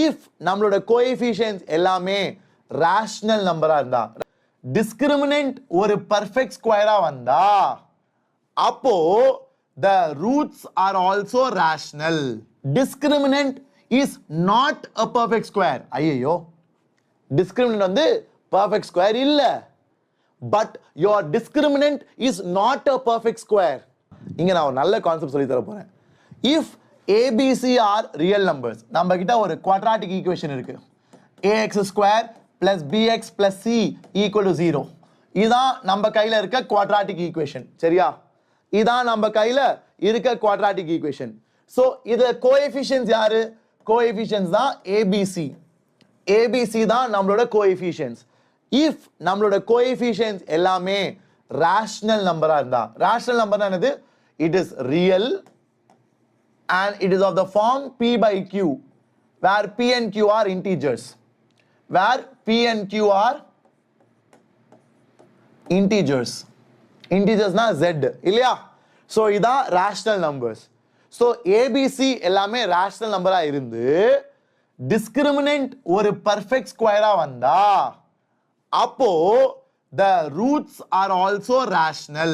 if நம்மளோட coefficients எல்லாமே rational நம்பரா இருந்தா, டிஸ்கிரிமினன்ட் ஒரு பெர்ஃபெக்ட் ஸ்கொயரா வந்தா, அப்போ the roots are also rational. Discriminant is not a perfect square. ஐயோ, discriminant வந்து perfect square இல்ல, but your discriminant is not a perfect square. இங்க நான் ஒரு நல்ல கான்செப்ட் சொல்லி தர போறேன். if ABC are real numbers, நம்ம கிட்ட ஒரு quadratic equation இருக்கு, ax square plus bx plus c equal to 0. இதான் நம்ம கையில இருக்க quadratic equation. சரியா? இதான் நம்ம கையில இருக்க quadratic equation. so இது coefficients யாரு? coefficients தான் ABC. ABC தான் நம்மளோட coefficients. if நம்மளோட coefficients எல்லாமே rational numberா இருந்தா, rational number என்னது? it is real and it is of the form p by q, where p and q are integers, where p and q are integers na z இல்லையா? so இதா rational numbers. so ABC எல்லாமே rational number இருந்து discriminant ஒரு perfect square வந்தா, அப்போ the roots are also rational.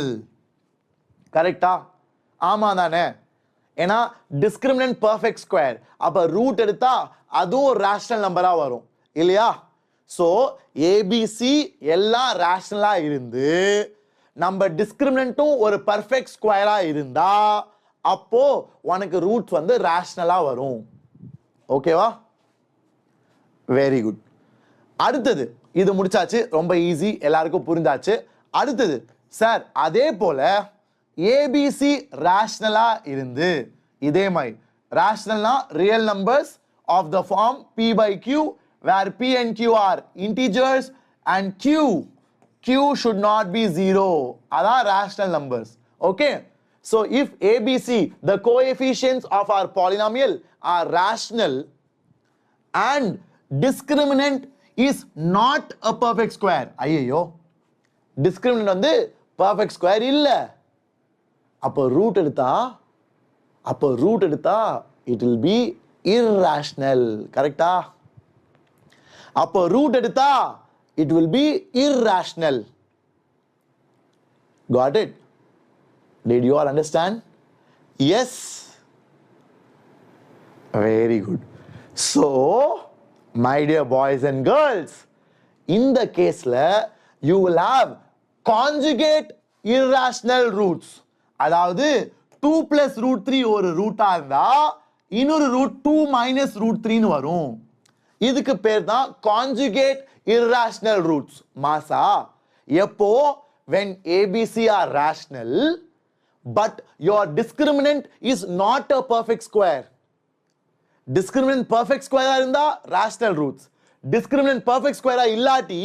கரெக்டா? ஆமா தானே? ஏன்னா discriminant perfect square, அப்ப root எடுத்தா அதுவும் rational numberா வரும் இல்லையா? so ABC எல்லாம் rationalா இருந்து நம்ம discriminantம் ஒரு perfect squareா இருந்தா, அப்போ உனக்கு roots வந்து rationalா வரும். ஓகேவா? Very good. அடுத்தது இது முடிச்சாச்சு, ரொம்ப ஈஸி, எல்லாருக்கும் புரிஞ்சாச்சு. அடுத்தது சார் அதே போல ABC rationalா இருந்து, இதே மாதிரி rationalனா real numbers of the form p by q, where p and q are integers and q should not be 0. அதான் rational numbers. okay, so if ABC, the coefficients of our polynomial are rational and discriminant is not a perfect square. ஐயோ, discriminant வந்து perfect square இல்ல, அப்போ root எடுத்தா it will be irrational. கரெக்டா? அப்போ root எடுத்தா it will be irrational. got it? did you all understand? yes, very good. so my dear boys and girls, in the case you will have conjugate irrational roots. அதாவது 2 plus root 3 ஒரு ரூட்டா இருந்தா இன்னொரு root 2 minus root 3 ன்னு வரும். இதுக்கு பேர் தான் conjugate irrational roots. மாசா எப்போ? when ABC are rational but your discriminant is not a perfect square. discriminant perfect square இருந்தா rational roots, discriminant perfect square இல்லாட்டி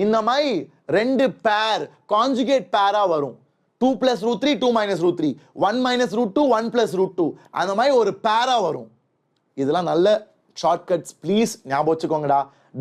இந்த மாதிரி ரெண்டு பேர் conjugate பேரா வரும். 2 plus root 3, 2 minus root 3, 1 minus root 2, 1 plus root 2, அந்த மாதிரி ஒரு பேரா வரும். இதெல்லாம் நல்ல ஷார்ட்கட்ஸ், ப்ளீஸ் ஞாபகம் வச்சுக்கோங்கடா.